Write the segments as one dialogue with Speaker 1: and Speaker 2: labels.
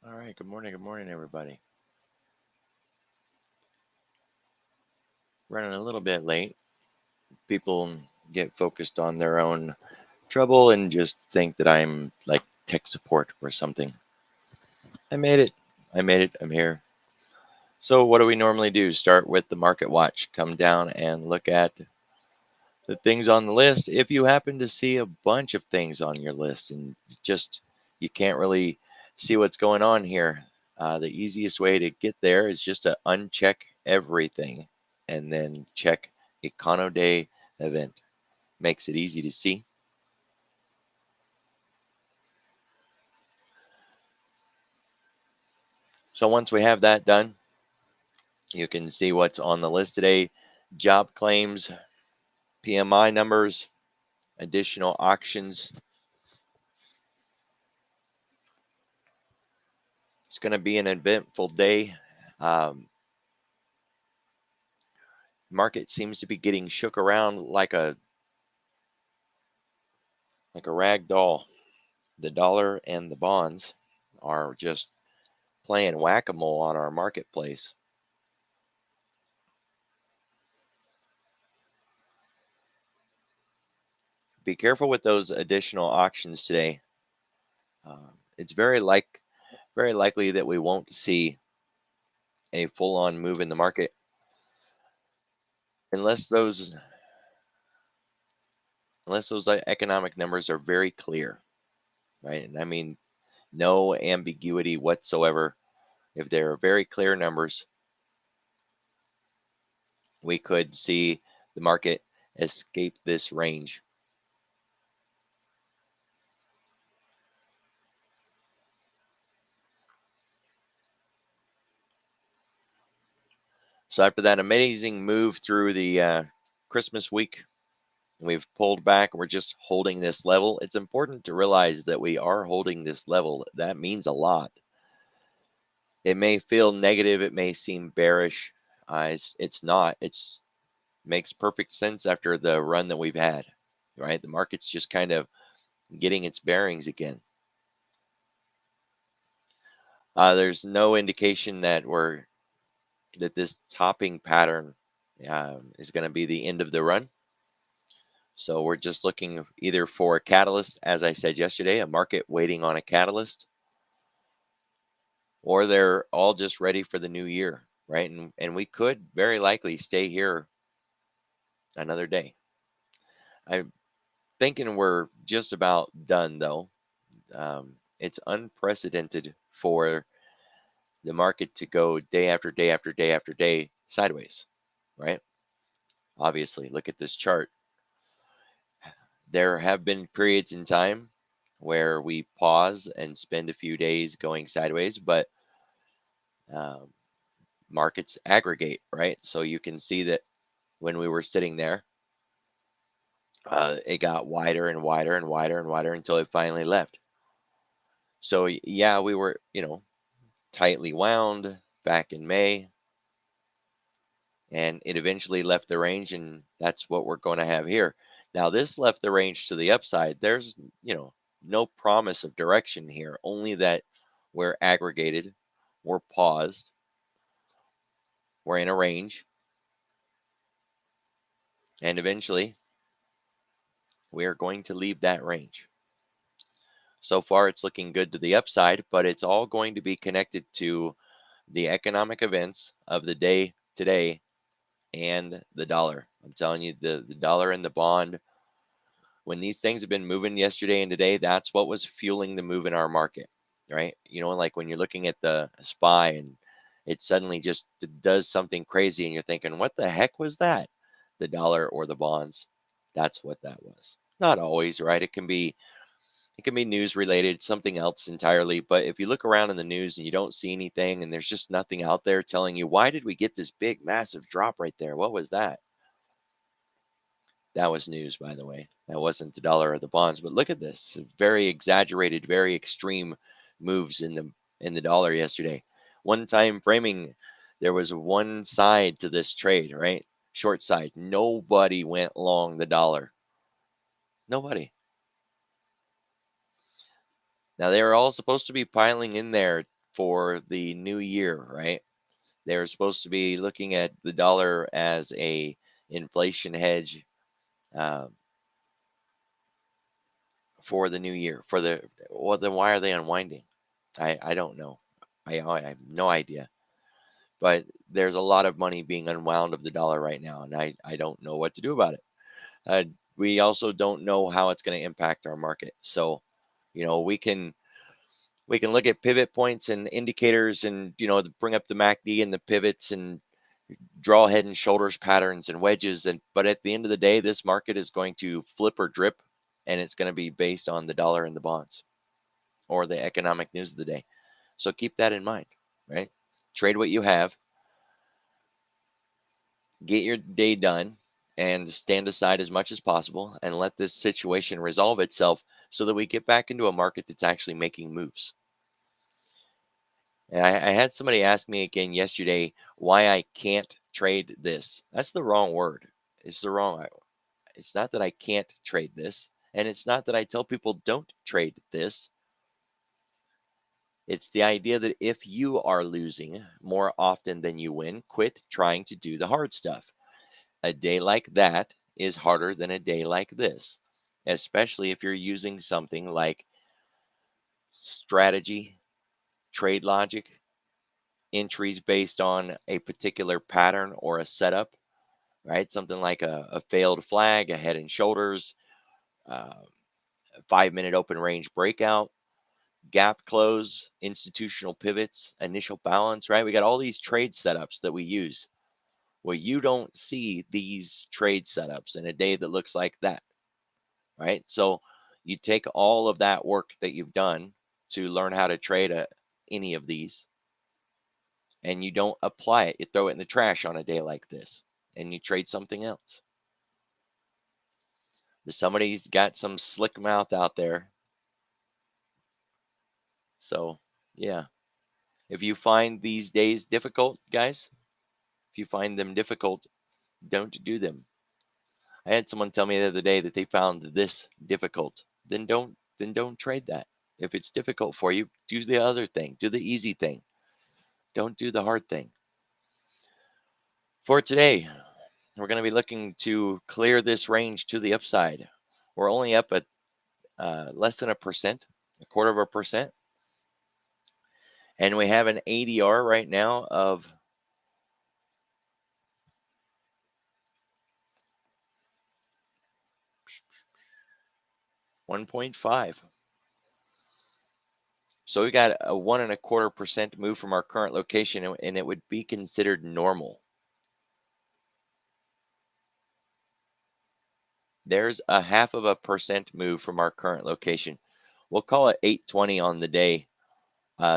Speaker 1: All right, good morning, everybody. Running a little bit late. People get focused on their own trouble and just think that I'm like tech support or something. I made it. I made it. I'm here. So, what do we normally do? Start with the market watch, come down and look at the things on the list. If you happen to see a bunch of things on your list and just you can't really see what's going on here, the easiest way to get there is just to uncheck everything and then check Econo Day event. Makes it easy to see. So once we have that done, you can see what's on the list today: job claims, PMI numbers, additional auctions. It's going to be an eventful day. Um, Market seems to be getting shook around like a rag doll. The dollar and the bonds are just playing whack-a-mole on our marketplace. Be careful with those additional auctions today. It's very likely that we won't see a full-on move in the market unless those economic numbers are very clear, right? And I mean no ambiguity whatsoever. If there are very clear numbers, we could see the market escape this range. So after that amazing move through the Christmas week, we've pulled back. We're just holding this level. It's important to realize that we are holding this level. That means a lot. It may feel negative. It may seem bearish. It's not. It's makes perfect sense after the run that we've had. Right, the market's just kind of getting its bearings again. There's no indication that this topping pattern is going to be the end of the run. So we're just looking either for a catalyst, as I said yesterday, a market waiting on a catalyst, or they're all just ready for the new year, right? And we could very likely stay here another day. I'm thinking we're just about done, though. It's unprecedented for the market to go day after day after day after day sideways, right? Obviously, look at this chart. There have been periods in time where we pause and spend a few days going sideways, but um, markets aggregate, right? So you can see that when we were sitting there, it got wider and wider and wider and wider until it finally left. So yeah, we were, tightly wound back in May, and it eventually left the range, and that's what we're going to have here. Now this left the range to the upside. There's, no promise of direction here, only that we're aggregated, we're paused, we're in a range, and eventually we are going to leave that range. So far, it's looking good to the upside, but it's all going to be connected to the economic events of the day today and the dollar. I'm telling you, the dollar and the bond, when these things have been moving yesterday and today, that's what was fueling the move in our market, right? Like when you're looking at the SPY and it suddenly just does something crazy and you're thinking, what the heck was that? The dollar or the bonds. That's what that was. Not always, right? It can be news related, something else entirely. But if you look around in the news and you don't see anything and there's just nothing out there telling you, why did we get this big, massive drop right there? What was that? That was news, by the way. That wasn't the dollar or the bonds. But look at this. Very exaggerated, very extreme moves in the dollar yesterday. One time framing, there was one side to this trade, right? Short side. Nobody went long the dollar. Nobody. Now they were all supposed to be piling in there for the new year, right? They're supposed to be looking at the dollar as a inflation hedge uh, for the new year. For the well, then why are they unwinding? I don't know. I have no idea. But there's a lot of money being unwound of the dollar right now, and I don't know what to do about it. Uh, we also don't know how it's going to impact our market. So, we can look at pivot points and indicators, and bring up the MACD and the pivots and draw head and shoulders patterns and wedges. And but at the end of the day, this market is going to flip or drip, and it's going to be based on the dollar and the bonds or the economic news of the day. So keep that in mind, right? Trade what you have, get your day done, and stand aside as much as possible and let this situation resolve itself so that we get back into a market that's actually making moves. And I had somebody ask me again yesterday why I can't trade this. That's the wrong word. It's the wrong. It's not that I can't trade this, and it's not that I tell people don't trade this. It's the idea that if you are losing more often than you win, quit trying to do the hard stuff. A day like that is harder than a day like this, especially if you're using something like strategy, trade logic, entries based on a particular pattern or a setup, right? Something like a failed flag, a head and shoulders, uh, 5 minute open range breakout, gap close, institutional pivots, initial balance, right? We got all these trade setups that we use. Well, you don't see these trade setups in a day that looks like that, right? So you take all of that work that you've done to learn how to trade any of these, and you don't apply it. You throw it in the trash on a day like this, and you trade something else. But somebody's got some slick mouth out there. So, yeah. If you find these days difficult, guys, if you find them difficult, don't do them. I had someone tell me the other day that they found this difficult. Then don't trade that. If it's difficult for you, do the other thing. Do the easy thing. Don't do the hard thing. For today, we're going to be looking to clear this range to the upside. We're only up at less than 1%, a quarter of a percent, and we have an ADR right now of 1.5. So we got a 1.25% move from our current location, and it would be considered normal. There's a 0.5% move from our current location. We'll call it 820 on the day,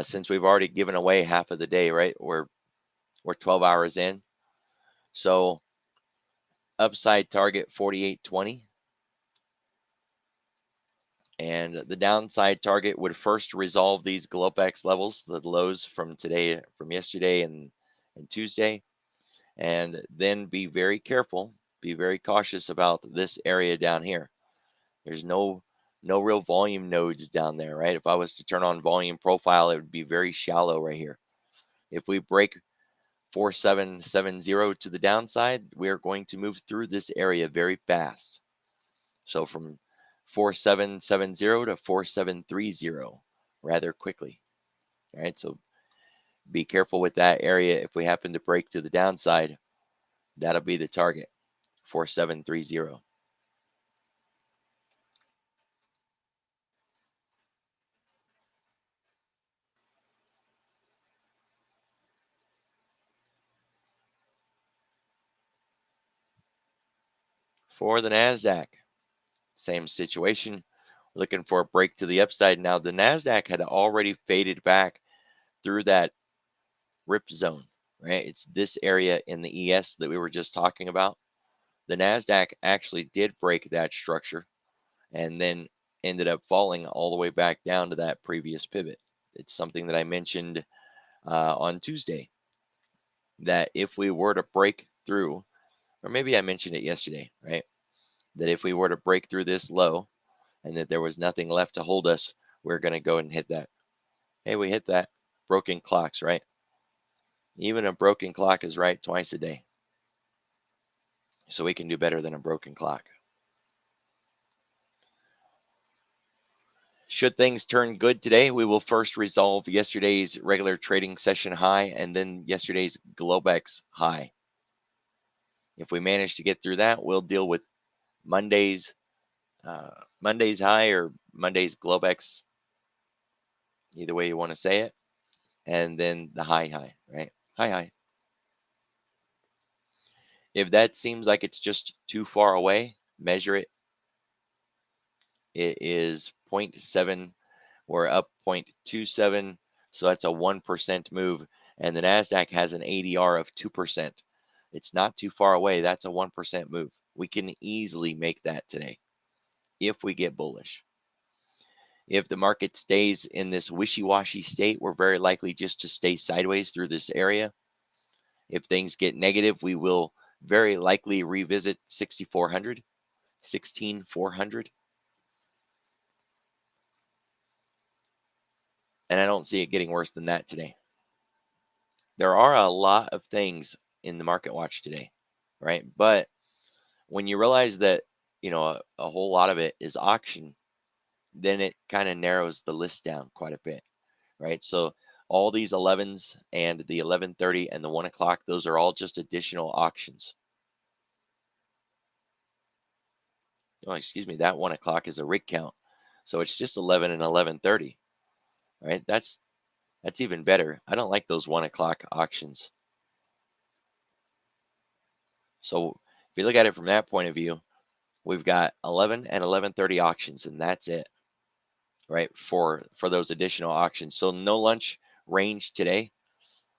Speaker 1: since we've already given away half of the day, right? We're 12 hours in. So upside target 4820. And the downside target would first resolve these Globex levels, the lows from today, from yesterday and Tuesday, and then be very careful, be very cautious about this area down here. There's no real volume nodes down there, right? If I was to turn on volume profile, it would be very shallow right here. If we break 4770 to the downside, we are going to move through this area very fast. So from 4770 to 4730 rather quickly. All right, so be careful with that area. If we happen to break to the downside, that'll be the target, 4730. For the NASDAQ, same situation. Looking for a break to the upside. Now, the NASDAQ had already faded back through that rip zone, right? It's this area in the ES that we were just talking about. The NASDAQ actually did break that structure and then ended up falling all the way back down to that previous pivot. It's something that I mentioned on Tuesday, that if we were to break through, or maybe I mentioned it yesterday, right? That if we were to break through this low and that there was nothing left to hold us, we're going to go and hit that. Hey, we hit that. broken clocks, right? Even a broken clock is right twice a day. So we can do better than a broken clock. Should things turn good today, we will first resolve yesterday's regular trading session high and then yesterday's Globex high. If we manage to get through that, we'll deal with Monday's Monday's high or Monday's Globex, either way you want to say it, and then the high, right? High. If that seems like it's just too far away, measure it. It is zero point 0.7. We're up 0.27, so that's a 1% move. And the Nasdaq has an ADR of 2%. It's not too far away. That's a 1% move. We can easily make that today if we get bullish. If the market stays in this wishy-washy state, we're very likely just to stay sideways through this area. If things get negative, we will very likely revisit 6,400, 16,400. And I don't see it getting worse than that today. There are a lot of things in the market watch today, right? But when you realize that, a whole lot of it is auction, then it kind of narrows the list down quite a bit, right? So all these 11s and the 11:30 and the 1 o'clock, those are all just additional auctions. Oh, excuse me, that 1 o'clock is a rig count. So it's just 11 and 11:30, right? That's even better. I don't like those 1 o'clock auctions. So if you look at it from that point of view, we've got 11 and 11:30 auctions, and that's it, right? For those additional auctions. So no lunch range today.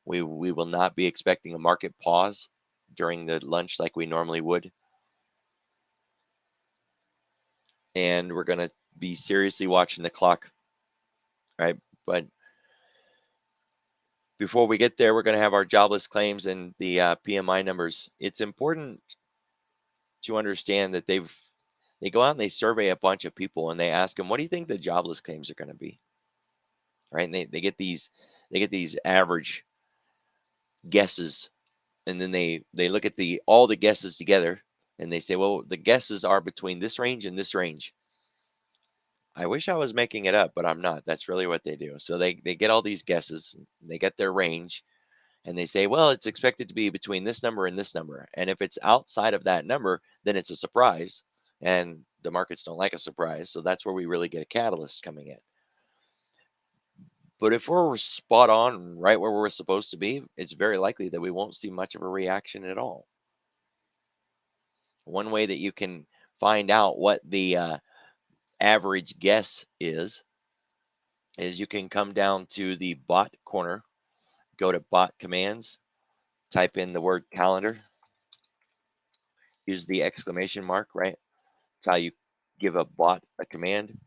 Speaker 1: We will not be expecting a market pause during the lunch like we normally would. And we're going to be seriously watching the clock, right? But before we get there, we're going to have our jobless claims and the PMI numbers. It's important to understand that they go out and they survey a bunch of people and they ask them, what do you think the jobless claims are going to be? Right? And they get these average guesses, and then they look at the all the guesses together and they say, well, the guesses are between this range and this range. I wish I was making it up, but I'm not. That's really what they do. So they get all these guesses, they get their range, and they say, well, it's expected to be between this number and this number. And if it's outside of that number, then it's a surprise. And the markets don't like a surprise. So that's where we really get a catalyst coming in. But if we're spot on right where we're supposed to be, it's very likely that we won't see much of a reaction at all. One way that you can find out what the average guess is you can come down to the bot corner, go to bot commands, type in the word calendar, use the exclamation mark, right? That's how you give a bot a command.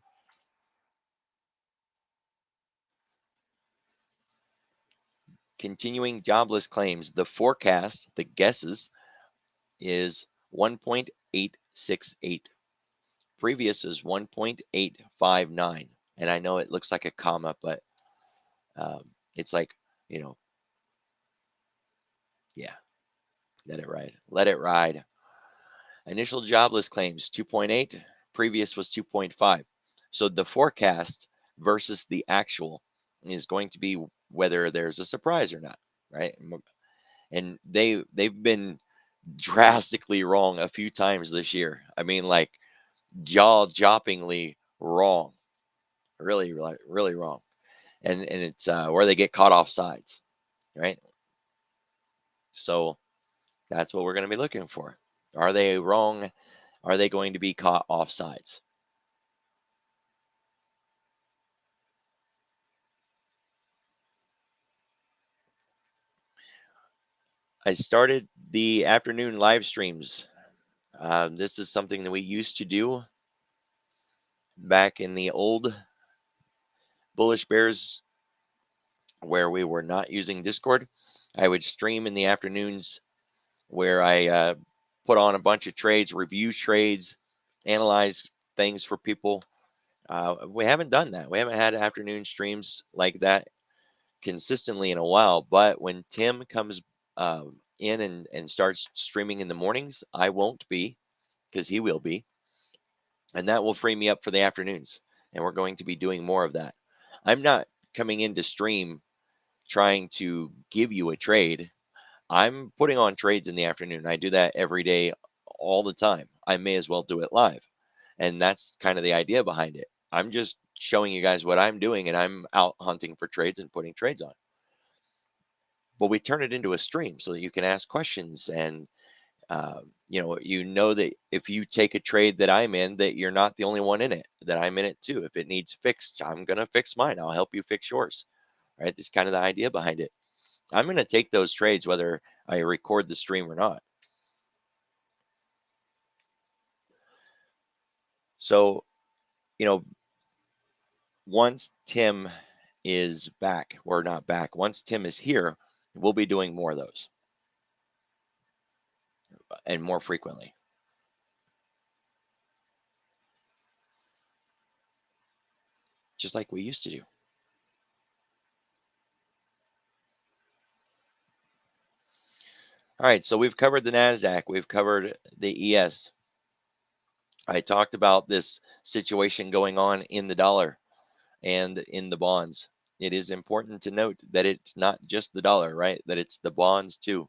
Speaker 1: Continuing jobless claims, the forecast, the guesses, is 1.868. Previous is 1.859. And I know it looks like a comma, but it's like, you know, yeah, let it ride. Let it ride. Initial jobless claims 2.8, previous was 2.5. So the forecast versus the actual is going to be whether there's a surprise or not, right? And they've been drastically wrong a few times this year. I mean, like jaw-droppingly wrong, really, really, really wrong. And it's where they get caught off sides, right? So that's what we're going to be looking for. Are they wrong? Are they going to be caught off sides? I started the afternoon live streams. This is something that we used to do back in the old Bullish Bears where we were not using Discord. I would stream in the afternoons where I put on a bunch of trades, review trades, analyze things for people. We haven't done that. We haven't had afternoon streams like that consistently in a while. But when Tim comes in and starts streaming in the mornings, I won't be, because he will be, and that will free me up for the afternoons. And we're going to be doing more of that. I'm not coming in to stream trying to give you a trade. I'm putting on trades in the afternoon. I do that every day, all the time. I may as well do it live. And that's kind of the idea behind it. I'm just showing you guys what I'm doing, and I'm out hunting for trades and putting trades on. But we turn it into a stream so that you can ask questions, and that if you take a trade that I'm in, that you're not the only one in it, that I'm in it too. If it needs fixed, I'm going to fix mine. I'll help you fix yours. Right? That's kind of the idea behind it. I'm going to take those trades whether I record the stream or not. So, you know, once Tim is back, or not back, once Tim is here, we'll be doing more of those and more frequently, just like we used to do. All right, so we've covered the NASDAQ, we've covered the ES. I talked about this situation going on in the dollar and in the bonds. It is important to note that it's not just the dollar, right? That it's the bonds too.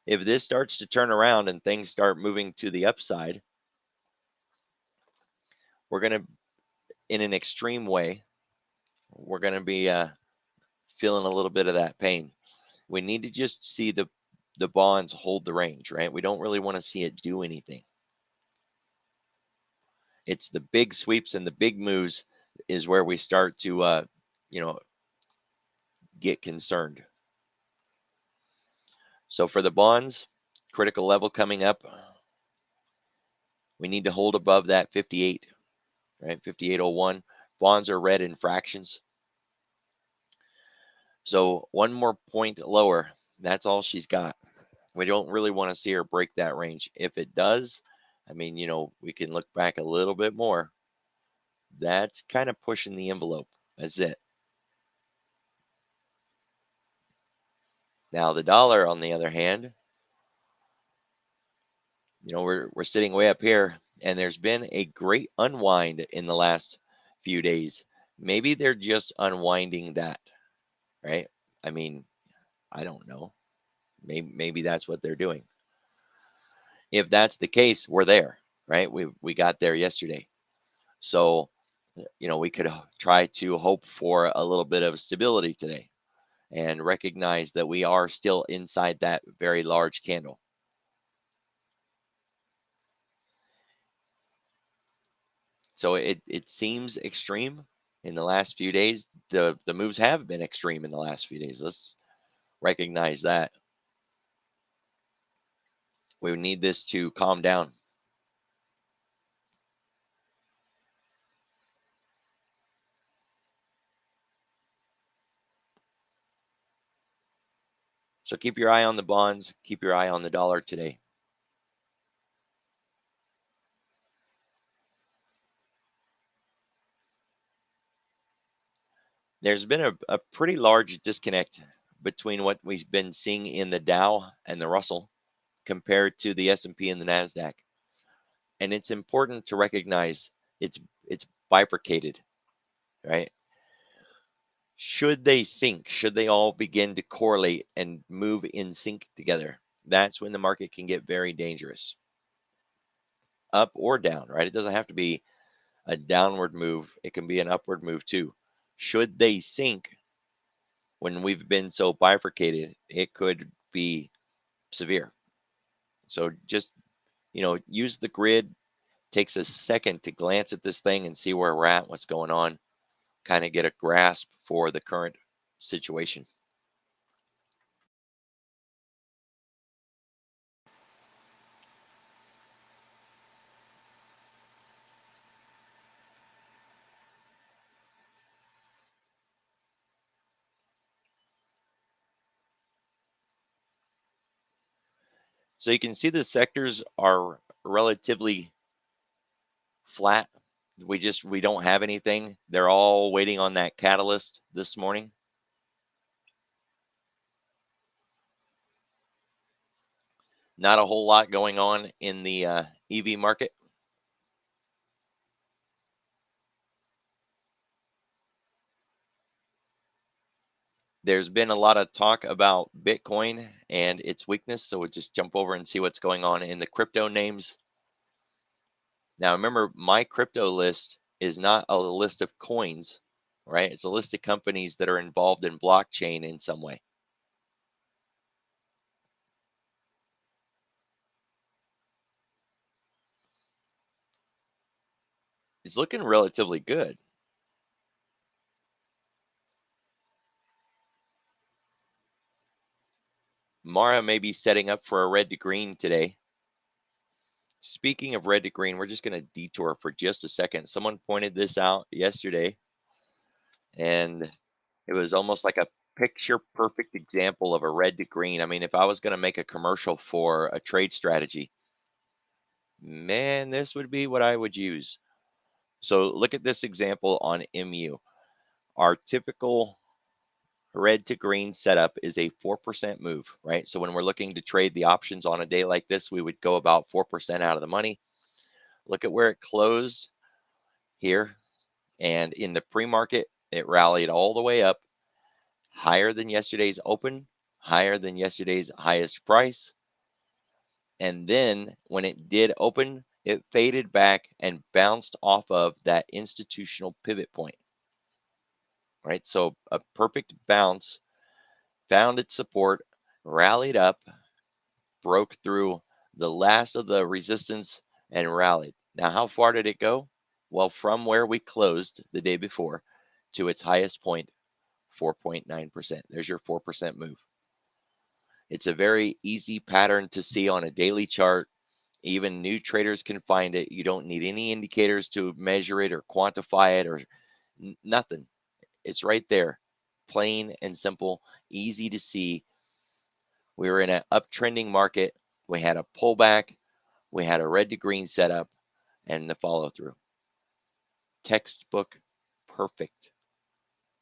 Speaker 1: If this starts to turn around and things start moving to the upside, we're going to, in an extreme way, we're going to be feeling a little bit of that pain. We need to just see the bonds hold the range, right? We don't really want to see it do anything. It's the big sweeps and the big moves is where we start to get concerned. So for the bonds, critical level coming up, we need to hold above that 58, right? 58.01. Bonds are red in fractions. So one more point lower. That's all she's got. We don't really want to see her break that range. If it does, I mean, we can look back a little bit more. That's kind of pushing the envelope. That's it. Now, the dollar, on the other hand, we're sitting way up here, and there's been a great unwind in the last few days. Maybe they're just unwinding that, right? I mean, I don't know. Maybe that's what they're doing. If that's the case, we're there, right? We got there yesterday. So, we could try to hope for a little bit of stability today and recognize that we are still inside that very large candle. So it seems extreme in the last few days. The moves have been extreme in the last few days. Let's recognize that. We need this to calm down. So keep your eye on the bonds, keep your eye on the dollar today. There's been a pretty large disconnect between what we've been seeing in the Dow and the Russell compared to the S&P and the Nasdaq. And it's important to recognize it's bifurcated, right? Should they sync, should they all begin to correlate and move in sync together, that's when the market can get very dangerous, up or down, right? It doesn't have to be a downward move, it can be an upward move too. Should they sync when we've been so bifurcated, it could be severe. So just, use the grid. Takes a second to glance at this thing and see where we're at, what's going on, kind of get a grasp for the current situation. So you can see the sectors are relatively flat. We don't have anything. They're all waiting on that catalyst this morning. Not a whole lot going on in the EV market. There's been a lot of talk about Bitcoin and its weakness, so we'll just jump over and see what's going on in the crypto names. Now, remember, my crypto list is not a list of coins, right? It's a list of companies that are involved in blockchain in some way. It's looking relatively good. Mara may be setting up for a red to green today. Speaking of red to green, we're just going to detour for just a second. Someone pointed this out yesterday, and it was almost like a picture perfect example of a red to green. I mean, if I was going to make a commercial for a trade strategy, man, this would be what I would use. So look at this example on MU. Our typical red to green setup is a 4% move, right? So when we're looking to trade the options on a day like this, we would go about 4% out of the money. Look at where it closed here. And in the pre market, it rallied all the way up higher than yesterday's open, higher than yesterday's highest price. And then when it did open, it faded back and bounced off of that institutional pivot point, right? So a perfect bounce, found its support, rallied up, broke through the last of the resistance and rallied. Now, how far did it go? Well, from where we closed the day before to its highest point, 4.9%. There's your 4% move. It's a very easy pattern to see on a daily chart. Even new traders can find it. You don't need any indicators to measure it or quantify it or nothing. It's right there. Plain and simple, easy to see. We were in an uptrending market. We had a pullback. We had a red to green setup and the follow through. Textbook perfect.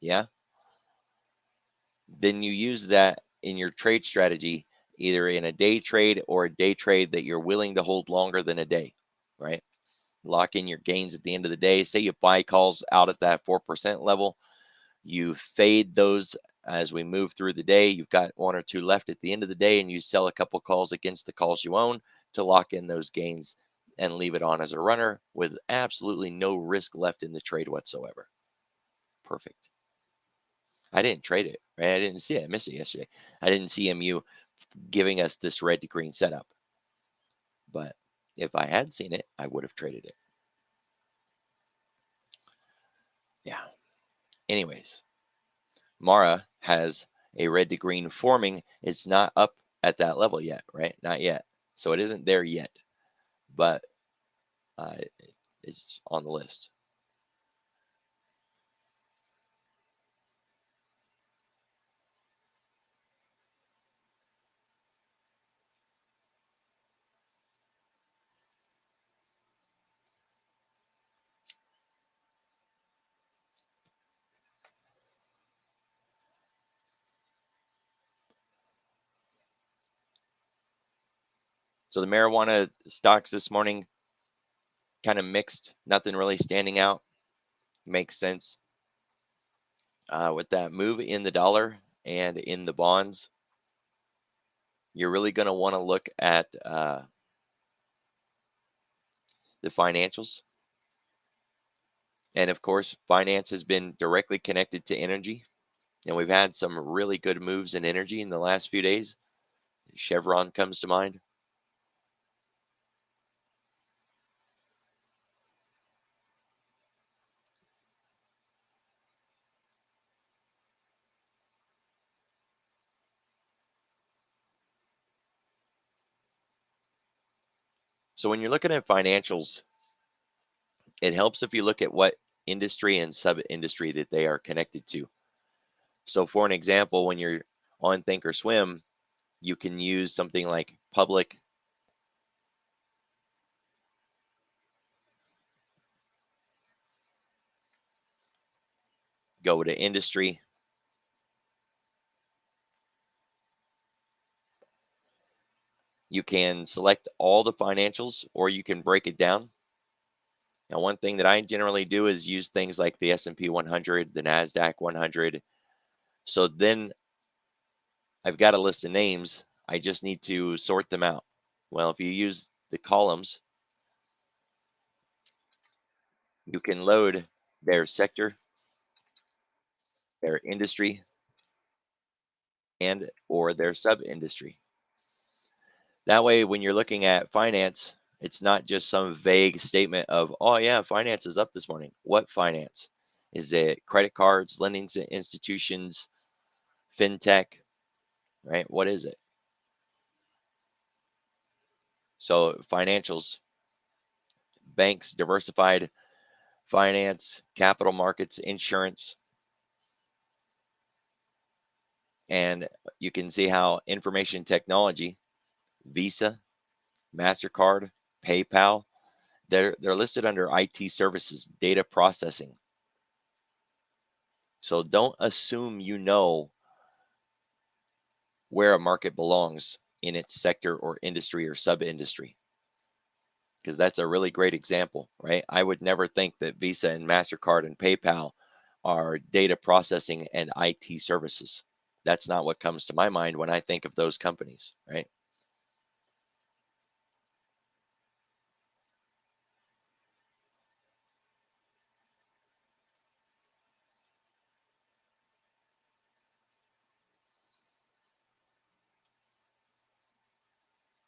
Speaker 1: Yeah. Then you use that in your trade strategy, either in a day trade or a day trade that you're willing to hold longer than a day, right? Lock in your gains at the end of the day. Say you buy calls out at that 4% level, you fade those as we move through the day. You've got one or two left at the end of the day, and you sell a couple calls against the calls you own to lock in those gains and leave it on as a runner with absolutely no risk left in the trade whatsoever. Perfect. I didn't trade it, right? I didn't see it. I missed it yesterday. I didn't see MU giving us this red to green setup. But if I had seen it, I would have traded it. Yeah. Anyways, Mara has a red to green forming. It's not up at that level yet, right? Not yet. So it isn't there yet, but uh, it's on the list. So the marijuana stocks this morning kind of mixed, nothing really standing out. Makes sense. With that move in the dollar and in the bonds, you're really going to want to look at the financials. And of course, finance has been directly connected to energy. And we've had some really good moves in energy in the last few days. Chevron comes to mind. So when you're looking at financials, it helps if you look at what industry and sub industry that they are connected to. So, for an example, when you're on Think or Swim, you can use something like public go to industry. You can select all the financials or you can break it down. Now, one thing that I generally do is use things like the S&P 100, the NASDAQ 100. So then I've got a list of names. I just need to sort them out. Well, if you use the columns, you can load their sector, their industry, and or their sub-industry. That way, when you're looking at finance, it's not just some vague statement of, oh, yeah, finance is up this morning. What finance? Is it credit cards, lending institutions, fintech, right? What is it? So, financials, banks, diversified finance, capital markets, insurance, and you can see how information technology, Visa, MasterCard, PayPal, they're listed under IT services, data processing. So don't assume you know where a market belongs in its sector or industry or sub-industry, because that's a really great example, right? I would never think that Visa and MasterCard and PayPal are data processing and IT services. That's not what comes to my mind when I think of those companies, right?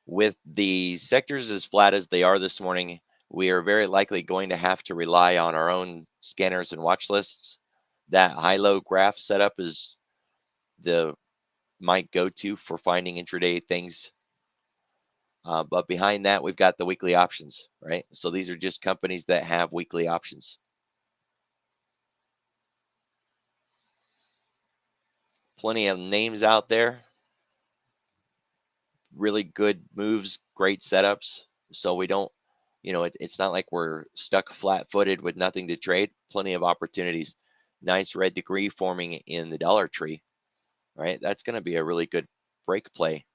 Speaker 1: With the sectors as flat as they are this morning, we are very likely going to have to rely on our own scanners and watch lists. That high-low graph setup is the my go-to for finding intraday things. But behind that, we've got the weekly options, right? So these are just companies that have weekly options. Plenty of names out there, really good moves, great setups. So we don't, it's not like we're stuck flat footed with nothing to trade. Plenty of opportunities. Nice red degree forming in the dollar tree, right? That's going to be a really good break play.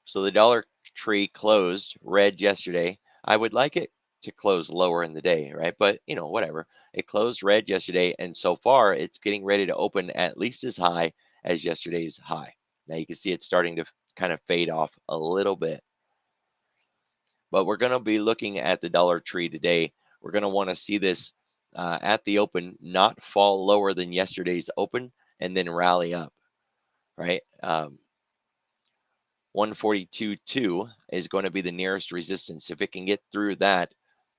Speaker 1: So the dollar tree closed red yesterday. I would like it to close lower in the day, right? But, whatever. It closed red yesterday, and so far it's getting ready to open at least as high as yesterday's high. Now you can see it's starting to kind of fade off a little bit. But we're going to be looking at the dollar tree today. We're going to want to see this at the open not fall lower than yesterday's open and then rally up, right? 142.2 is going to be the nearest resistance. If it can get through that,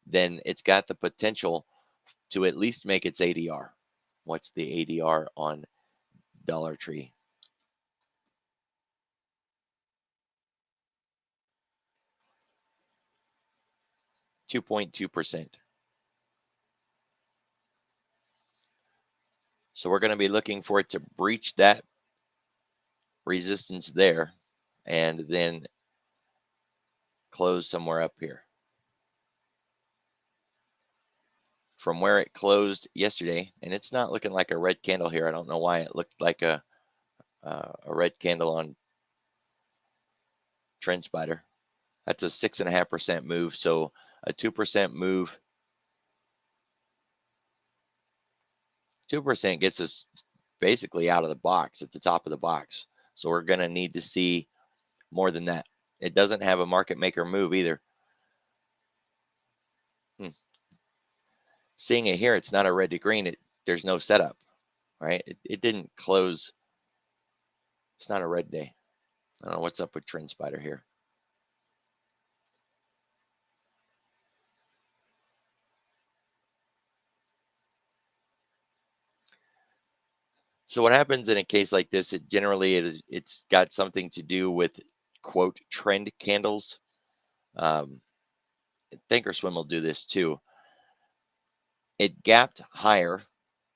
Speaker 1: then it's got the potential to at least make its ADR. What's the ADR on Dollar Tree? 2.2%. So we're going to be looking for it to breach that resistance there and then close somewhere up here. From where it closed yesterday, and it's not looking like a red candle here. I don't know why it looked like a red candle on TrendSpider. That's a 6.5% move. So a 2% move, 2% gets us basically out of the box at the top of the box. So we're going to need to see more than that. It doesn't have a market maker move either. Hmm. Seeing it here, it's not a red to green. There's no setup, right? It didn't close. It's not a red day. I don't know what's up with TrendSpider here. So what happens in a case like this? It's got something to do with quote trend candles. Um, Thinkorswim will do this too. It gapped higher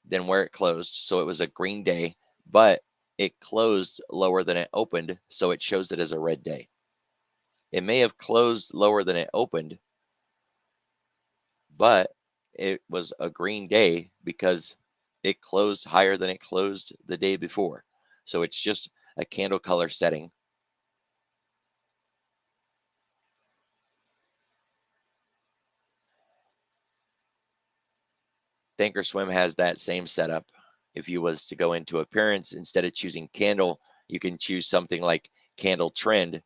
Speaker 1: than where it closed, so it was a green day, but it closed lower than it opened, so it shows it as a red day. It may have closed lower than it opened, but it was a green day because it closed higher than it closed the day before. So it's just a candle color setting. Thinkorswim has that same setup. If you was to go into appearance, instead of choosing candle, you can choose something like candle trend.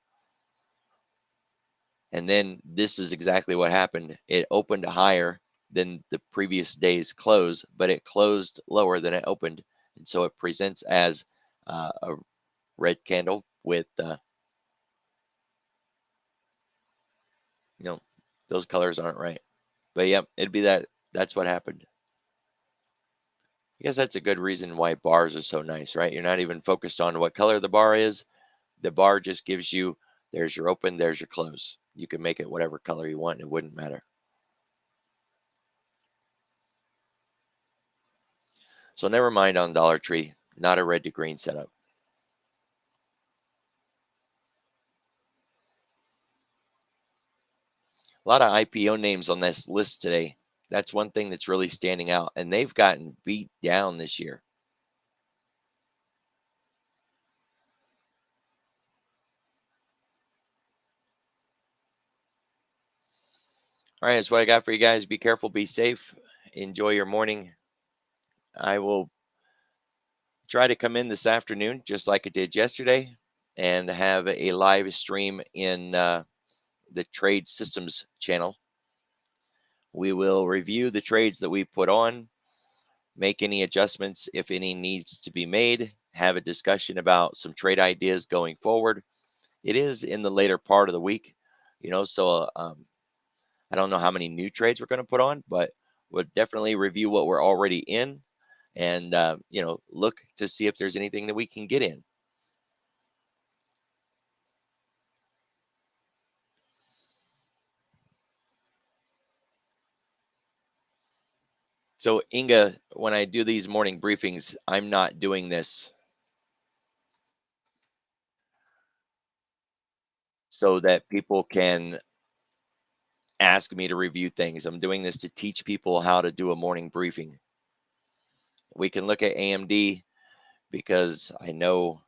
Speaker 1: And then this is exactly what happened. It opened higher than the previous day's close, but it closed lower than it opened. And so it presents as a red candle with, you know, those colors aren't right. But yeah, it'd be that. That's what happened. I guess that's a good reason why bars are so nice, right? You're not even focused on what color the bar is. The bar just gives you, there's your open, there's your close. You can make it whatever color you want. It wouldn't matter. So never mind on Dollar Tree, not a red to green setup. A lot of IPO names on this list today. That's one thing that's really standing out, and they've gotten beat down this year. All right, that's what I got for you guys. Be careful, be safe, enjoy your morning. I will try to come in this afternoon, just like I did yesterday, and have a live stream in the Trade Systems channel. We will review the trades that we put on, make any adjustments if any needs to be made, have a discussion about some trade ideas going forward. It is in the later part of the week, so I don't know how many new trades we're going to put on, but we'll definitely review what we're already in and, look to see if there's anything that we can get in. So, Inga, when I do these morning briefings, I'm not doing this so that people can ask me to review things. I'm doing this to teach people how to do a morning briefing. We can look at AMD because I know,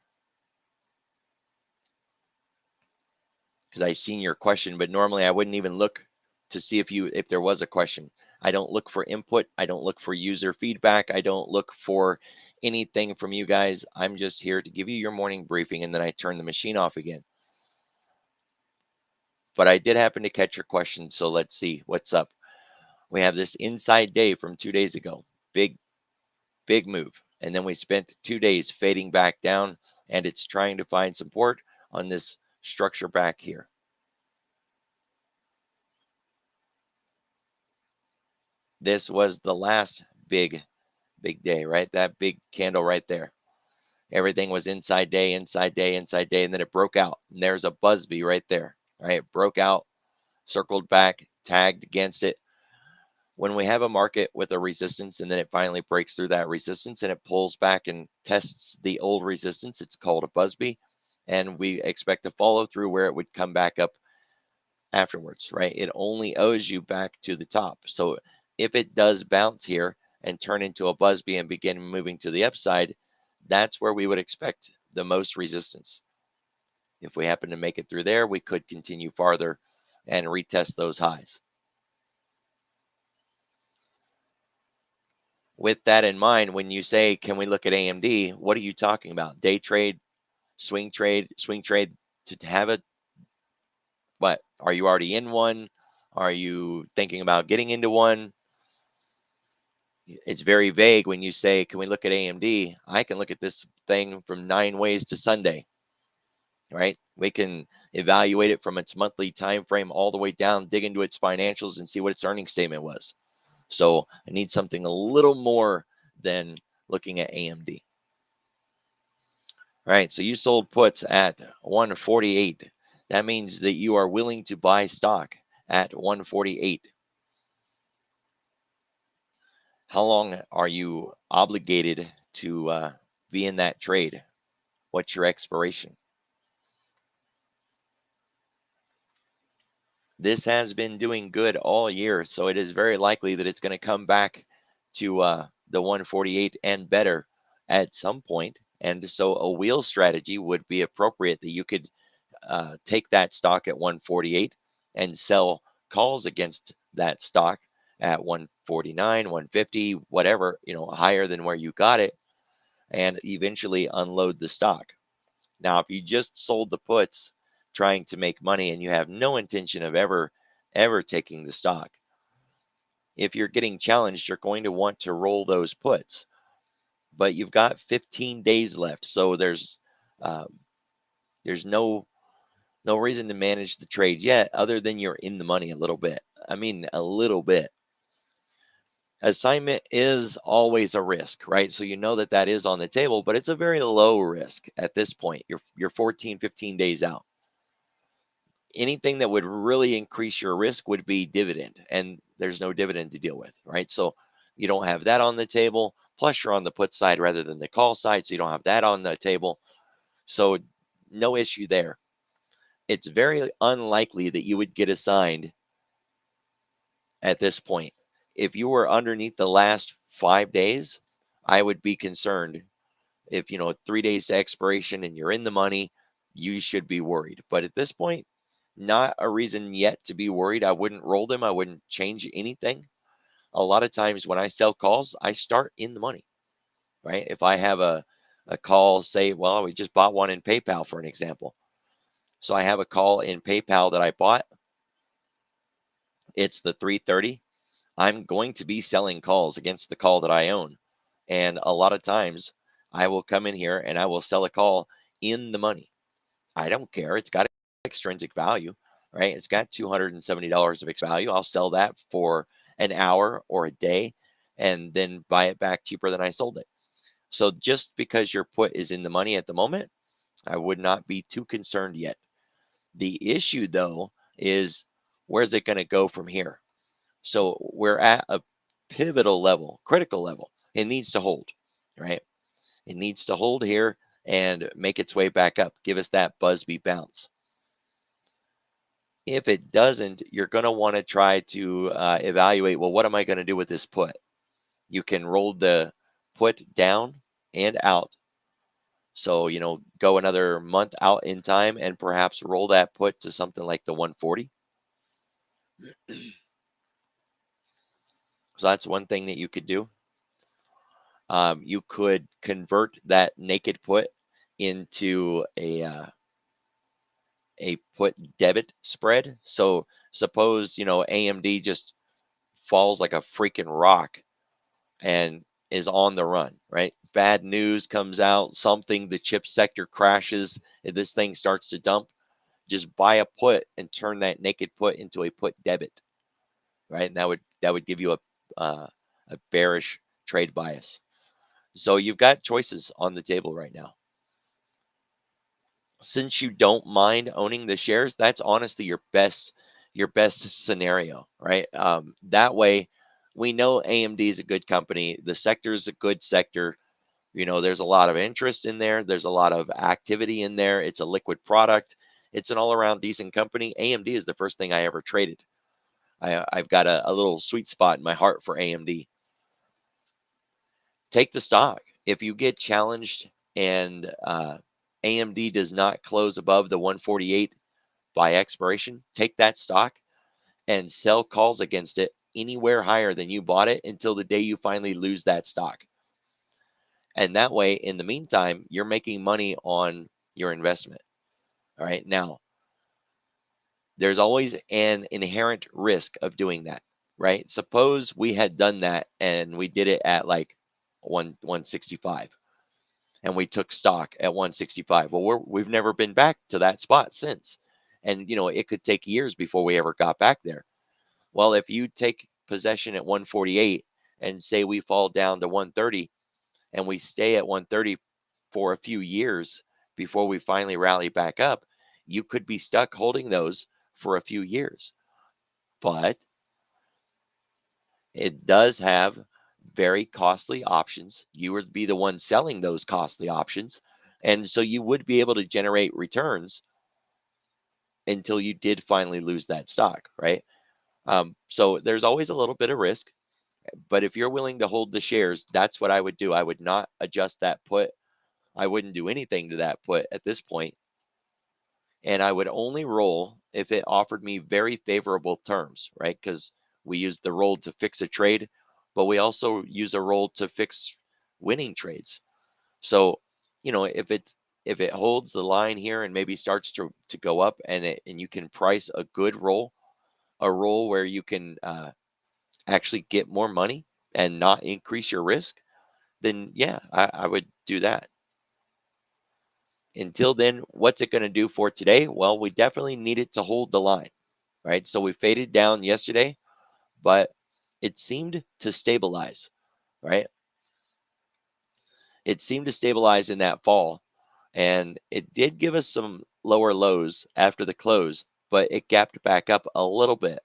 Speaker 1: because I seen your question, but normally I wouldn't even look to see if there was a question. I don't look for input. I don't look for user feedback. I don't look for anything from you guys. I'm just here to give you your morning briefing and then I turn the machine off again. But I did happen to catch your question, so let's see what's up. We have this inside day from 2 days ago. Big, big move. And then we spent 2 days fading back down, and it's trying to find support on this structure back here. This was the last big day, right? That big candle right there. Everything was inside day, inside day, inside day, and then it broke out. And there's a Busby right there. Right? It broke out, circled back, tagged against it. When we have a market with a resistance and then it finally breaks through that resistance and it pulls back and tests the old resistance, it's called a Busby. And we expect to follow through where it would come back up afterwards, right? It only owes you back to the top. So if it does bounce here and turn into a Busby and begin moving to the upside, that's where we would expect the most resistance. If we happen to make it through there, we could continue farther and retest those highs. With that in mind, when you say, can we look at AMD? What are you talking about? Day trade, swing trade to have it? What? Are you already in one? Are you thinking about getting into one? It's very vague when you say, can we look at AMD? I can look at this thing from 9 ways to Sunday, right? We can evaluate it from its monthly time frame all the way down, dig into its financials and see what its earnings statement was. So I need something a little more than looking at AMD. All right, so you sold puts at 148. That means that you are willing to buy stock at 148. How long are you obligated to be in that trade? What's your expiration? This has been doing good all year, so it is very likely that it's going to come back to the 148 and better at some point. And so a wheel strategy would be appropriate, that you could take that stock at 148 and sell calls against that stock at 149, 150, whatever, higher than where you got it, and eventually unload the stock. Now, if you just sold the puts trying to make money and you have no intention of ever taking the stock, if you're getting challenged, you're going to want to roll those puts. But you've got 15 days left, so um, there's no reason to manage the trade yet, other than you're in the money a little bit. I mean, a little bit. Assignment is always a risk, right? So you know that that is on the table, but it's a very low risk at this point. You're 14, 15 days out. Anything that would really increase your risk would be dividend, and there's no dividend to deal with, right? So you don't have that on the table. Plus, you're on the put side rather than the call side, so you don't have that on the table. So no issue there. It's very unlikely that you would get assigned at this point. If you were underneath the last 5 days, I would be concerned. If 3 days to expiration and you're in the money, you should be worried. But at this point, not a reason yet to be worried. I wouldn't roll them. I wouldn't change anything. A lot of times when I sell calls, I start in the money, right? If I have a call, say, well, we just bought one in PayPal for an example. So I have a call in PayPal that I bought. It's the 330. I'm going to be selling calls against the call that I own. And a lot of times I will come in here and I will sell a call in the money. I don't care. It's got extrinsic value, right? It's got $270 of value. I'll sell that for an hour or a day and then buy it back cheaper than I sold it. So just because your put is in the money at the moment, I would not be too concerned yet. The issue, though, is where's it going to go from here? So we're at a pivotal level, critical level. It needs to hold, right? It needs to hold here and make its way back up. Give us that Busby bounce. If it doesn't, you're going to want to try to evaluate, well, what am I going to do with this put? You can roll the put down and out. So, go another month out in time and perhaps roll that put to something like the 140. So that's one thing that you could do. You could convert that naked put into a put debit spread. So suppose AMD just falls like a freaking rock and is on the run, right? Bad news comes out, something, the chip sector crashes, and this thing starts to dump. Just buy a put and turn that naked put into a put debit, right? And that would give you a bearish trade bias. So you've got choices on the table right now. Since you don't mind owning the shares, that's honestly your best scenario, right? That way, we know AMD is a good company. The sector is a good sector. There's a lot of interest in there. There's a lot of activity in there. It's a liquid product. It's an all-around decent company. AMD is the first thing I ever traded. I've got a little sweet spot in my heart for AMD. Take the stock. If you get challenged and AMD does not close above the 148 by expiration, take that stock and sell calls against it anywhere higher than you bought it until the day you finally lose that stock. And that way, in the meantime, you're making money on your investment. All right. Now, there's always an inherent risk of doing that, right? Suppose we had done that and we did it at like 165 and we took stock at 165. Well, we've never been back to that spot since. And, it could take years before we ever got back there. Well, if you take possession at 148 and say we fall down to 130 and we stay at 130 for a few years before we finally rally back up, you could be stuck holding those for a few years. But it does have very costly options. You would be the one selling those costly options. And so you would be able to generate returns until you did finally lose that stock, right? So there's always a little bit of risk, but if you're willing to hold the shares, that's what I would do. I would not adjust that put. I wouldn't do anything to that put at this point, and I would only roll if it offered me very favorable terms, right? Because we use the roll to fix a trade, but we also use a roll to fix winning trades. So, if it holds the line here and maybe starts to go up, and you can price a good roll, a roll where you can actually get more money and not increase your risk, then yeah, I would do that. Until then, what's it going to do for today? Well, we definitely need it to hold the line, right? So we faded down yesterday, but it seemed to stabilize, right? It seemed to stabilize in that fall, and it did give us some lower lows after the close, but it gapped back up a little bit.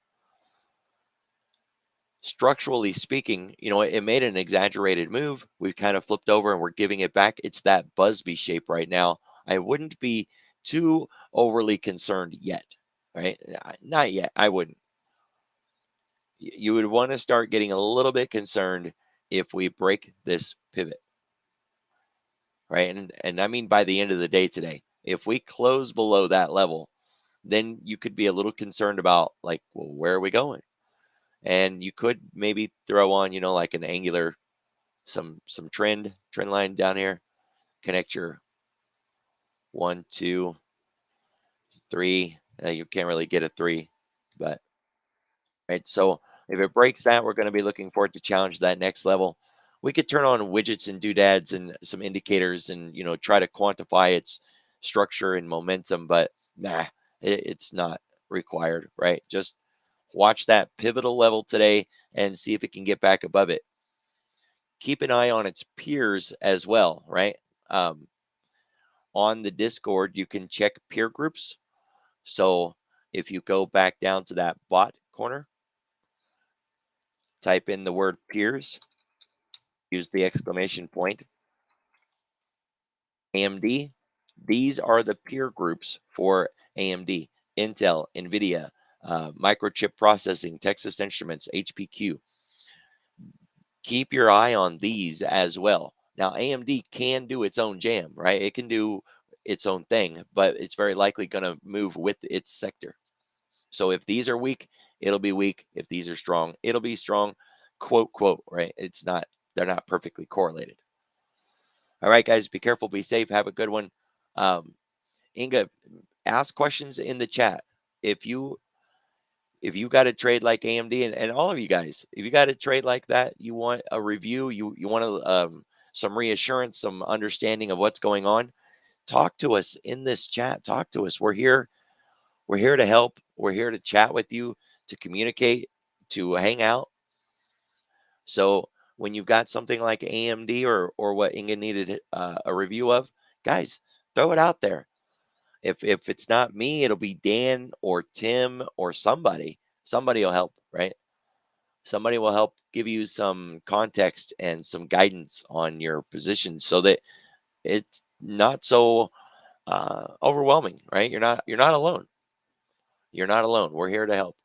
Speaker 1: Structurally speaking, it made an exaggerated move. We've kind of flipped over and we're giving it back. It's that Busby shape right now. I wouldn't be too overly concerned yet, right? Not yet. I wouldn't. You would want to start getting a little bit concerned if we break this pivot, right? And I mean by the end of the day today, if we close below that level, then you could be a little concerned about, like, well, where are we going? And you could maybe throw on, like an angular, some trend line down here, connect your 1, 2, 3. You can't really get a 3, but right. So if it breaks that, we're going to be looking for it to challenge that next level. We could turn on widgets and doodads and some indicators and try to quantify its structure and momentum, but nah, it's not required, right? Just watch that pivotal level today and see if it can get back above it. Keep an eye on its peers as well, right? Um, on the Discord, you can check peer groups. So if you go back down to that bot corner, type in the word peers, use the exclamation point, AMD. These are the peer groups for AMD, Intel, NVIDIA, microchip processing, Texas Instruments, HPQ. Keep your eye on these as well. Now, AMD can do its own jam, right? It can do its own thing, but it's very likely going to move with its sector. So if these are weak, it'll be weak. If these are strong, it'll be strong. Quote, quote, right? They're not perfectly correlated. All right, guys, be careful, be safe, have a good one. Um, Inga, ask questions in the chat. If you got a trade like AMD, and all of you guys, if you got a trade like that, you want a review, you want some reassurance, some understanding of what's going on, talk to us in this chat. Talk to us. We're here. We're here to help. We're here to chat with you, to communicate, to hang out. So when you've got something like AMD or what Inga needed a review of, guys, throw it out there. If it's not me, it'll be Dan or Tim or somebody. Somebody will help, right? Somebody will help give you some context and some guidance on your position so that it's not so overwhelming, right? You're not alone. You're not alone. We're here to help.